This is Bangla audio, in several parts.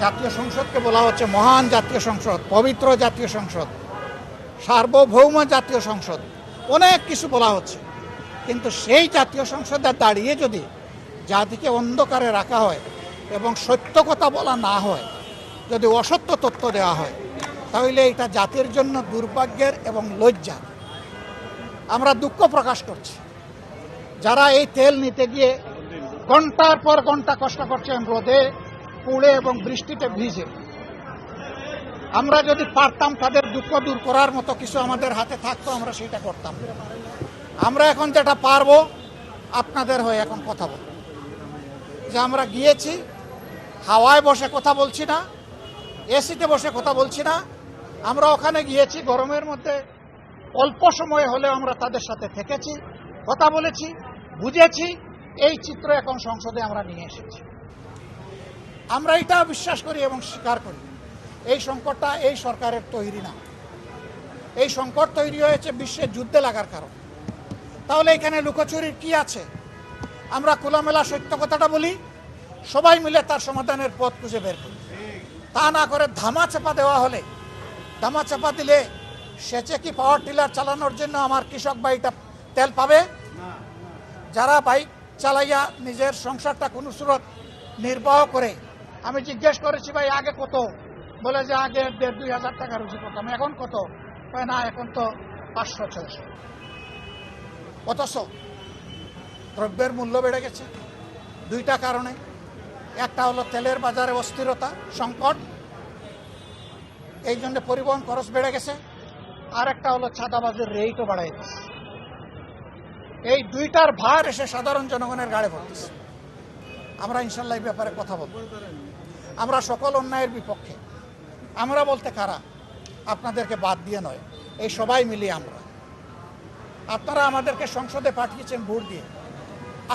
জাতীয় সংসদকে বলা হচ্ছে মহান জাতীয় সংসদ, পবিত্র জাতীয় সংসদ, সার্বভৌম জাতীয় সংসদ, অনেক কিছু বলা হচ্ছে। কিন্তু সেই জাতীয় সংসদে দাঁড়িয়ে যদি জাতিকে অন্ধকারে রাখা হয় এবং সত্য কথা বলা না হয়, যদি অসত্য তথ্য দেওয়া হয়, তাহলে এটা জাতির জন্য দুর্ভাগ্যের এবং লজ্জা। আমরা দুঃখ প্রকাশ করছি যারা এই তেল নিতে গিয়ে ঘন্টার পর ঘন্টা কষ্ট করছেন, রোদে পুড়ে এবং বৃষ্টিতে ভিজে। আমরা যদি পারতাম তাদের দুঃখ দূর করার মতো কিছু আমাদের হাতে থাকতো, আমরা সেটা করতাম। আমরা এখন যেটা পারবো, আপনাদের হয়ে এখন কথা বলবো যে আমরা গিয়েছি, হাওয়ায় বসে কথা বলছি না, এসিতে বসে কথা বলছি না। আমরা ওখানে গিয়েছি গরমের মধ্যে, অল্প সময় হলেও আমরা তাদের সাথে থেকেছি, কথা বলেছি, বুঝেছি। এই চিত্র এখন সংসদে আমরা নিয়ে এসেছি। আমরা এটা বিশ্বাস করি এবং স্বীকার করি, এই সংকটটা এই সরকারের তৈরি না। এই সংকট তৈরি হয়েছে বিশ্বের যুদ্ধে লাগার কারণ। তাহলে এখানে লুকোচুরির কি আছে? আমরা খোলামেলা সত্য কথাটা বলি, সবাই মিলে তার সমাধানের পথ খুঁজে বের করি। তা না করে ধামা চাপা দেওয়া হলে, ধামা চাপা দিলে সেচে কি পাওয়ার টিলার চালানোর জন্য আমার কৃষক ভাইটা তেল পাবে? যারা বাইক চালাইয়া নিজের সংসারটা কোনো সুরত নির্বাহ করে, আমি জিজ্ঞেস করেছি ভাই আগে কত, বলে যে আগে 1,500-2,000 টাকা রুজি করতাম, এখন কত? না এখন তো 500-600। অথচ দ্রব্যের মূল্য বেড়ে গেছে দুইটা কারণে। একটা হলো তেলের বাজারে অস্থিরতা, সংকট, এই জন্য পরিবহন খরচ বেড়ে গেছে। আর একটা হলো চাঁদাবাজের রেটও বাড়াই গেছে। এই দুইটার ভার এসে সাধারণ জনগণের গাড়ে পড়তেছে। আমরা ইনশাল্লাহ এই ব্যাপারে কথা বলব। আমরা সকল অন্যায়ের বিপক্ষে। আমরা বলতে কারা? আপনাদেরকে বাদ দিয়ে নয়, এই সবাই মিলিয়ে আমরা। আপনারা আমাদেরকে সংসদে পাঠিয়েছেন ভোট দিয়ে,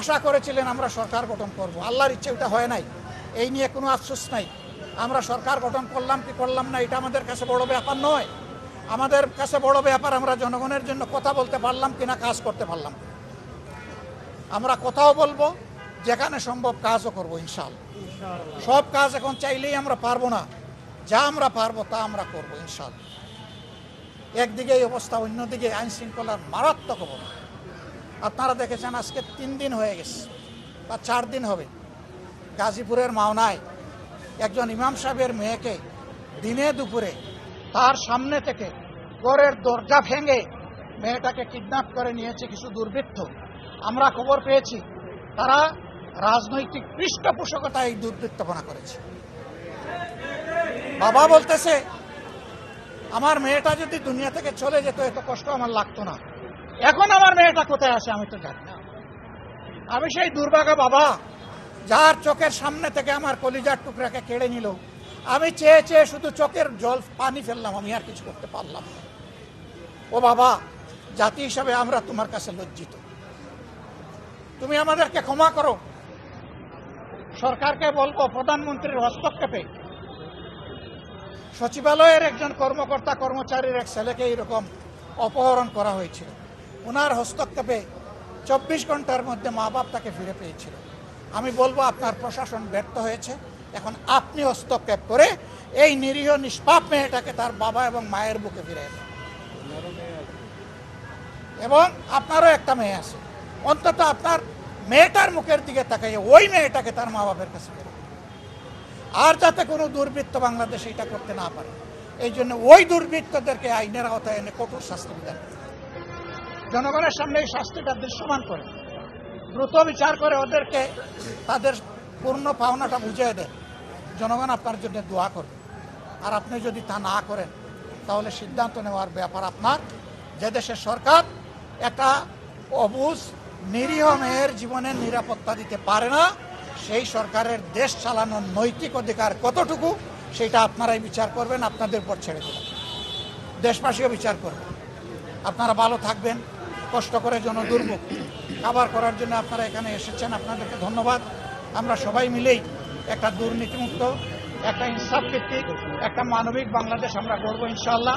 আশা করেছিলেন আমরা সরকার গঠন করব। আল্লাহর ইচ্ছে ওটা হয় নাই, এই নিয়ে কোনো আফসোস নাই। আমরা সরকার গঠন করলাম কি করলাম না, এটা আমাদের কাছে বড় ব্যাপার নয়। আমাদের কাছে বড় ব্যাপার আমরা জনগণের জন্য কথা বলতে পারলাম কিনা, কাজ করতে পারলাম। আমরা কথাও বলবো, যেখানে সম্ভব কাজও করবো ইনশাআল্লাহ। সব কাজ এখন চাইলেই আমরা পারবো না, যা আমরা পারবো তা আমরা করবো ইনশাআল্লাহ। একদিকে এই অবস্থা, অন্যদিকে আইন শৃঙ্খলার মারাত্মক অবস্থা। আপনারা দেখেছেন আজকে 3 দিন হয়ে গেছে বা 4 দিন হবে, গাজীপুরের মাওনায় একজন ইমাম সাহেবের মেয়েকে দিনে দুপুরে তার সামনে থেকে ঘরের দরজা ভেঙে মেয়েটাকে কিডন্যাপ করে নিয়েছে কিছু দুর্বৃত্ত। আমরা খবর পেয়েছি তারা রাজনৈতিক পৃষ্ঠপোষকতায় এই দুর্বৃত্তপনা করেছে। বাবা বলতেছে আমার মেয়েটা যদি দুনিয়া থেকে চলে যেত এত কষ্ট আমার লাগতো না। এখন আমার মেয়েটা কোথায় আছে আমি তো জানি না। আমি সেই দুর্ভাগা বাবা যার চোখের সামনে থেকে আমার কলিজার টুকরাকে কেড়ে নিল। আমি চেয়ে চেয়ে শুধু চোখের জল পানি ফেললাম, আমি আর কিছু করতে পারলাম না। ও বাবা, জাতি হিসাবে আমরা তোমার কাছে লজ্জিত, তুমি আমাদেরকে ক্ষমা করো। সরকারকে বলবো, প্রধানমন্ত্রীর হস্তক্ষেপে সচিবালয়ের একজন কর্মকর্তা কর্মচারীর এক ছেলেকে এইরকম অপহরণ করা হয়েছিল। ওনার হস্তক্ষেপে 24 ঘন্টার মধ্যে মা বাপ তাকে ফিরে পেয়েছিল। আমি বলবো আপনার প্রশাসন ব্যর্থ হয়েছে, এখন আপনি হস্তক্ষেপ করে এই নিরীহ নিষ্পাপ মেয়েটাকে তার বাবা এবং মায়ের বুকে ফিরে এলেন। এবং আপনারও একটা মেয়ে আছে, অন্তত আপনার মেয়েটার মুখের দিকে তাকাইয়ে ওই মেয়েটাকে তার মা বাপের কাছে ফেরে, আর যাতে কোনো দুর্বৃত্ত বাংলাদেশে এটা করতে না পারে। এই জন্য ওই দুর্বৃত্তদেরকে আইনের আওতায় এনে কঠোর শাস্তি বিধান করে, জনগণের সামনে এই শাস্তিটা দৃশ্যমান করে, দ্রুত বিচার করে ওদেরকে তাদের পূর্ণ পাওনাটা বুঝিয়ে দেয়। জনগণ আপনার জন্য দোয়া করবে। আর আপনি যদি তা না করেন তাহলে সিদ্ধান্ত নেওয়ার ব্যাপার আপনার। যে দেশের সরকার একটা অবুঝ নিরীহ মেয়ের জীবনের নিরাপত্তা দিতে পারে না, সেই সরকারের দেশ চালানোর নৈতিক অধিকার কতটুকু সেটা আপনারাই বিচার করবেন, আপনাদের উপর ছেড়ে দেবেন। দেশবাসীও বিচার করবেন। আপনারা ভালো থাকবেন। কষ্ট করে জনদুর্ভোগ কাভার করার জন্য আপনারা এখানে এসেছেন, আপনাদেরকে ধন্যবাদ। আমরা সবাই মিলেই একটা দুর্নীতিমুক্ত, একটা ইনসাফ ভিত্তিক, একটা মানবিক বাংলাদেশ আমরা গড়ব ইনশাআল্লাহ।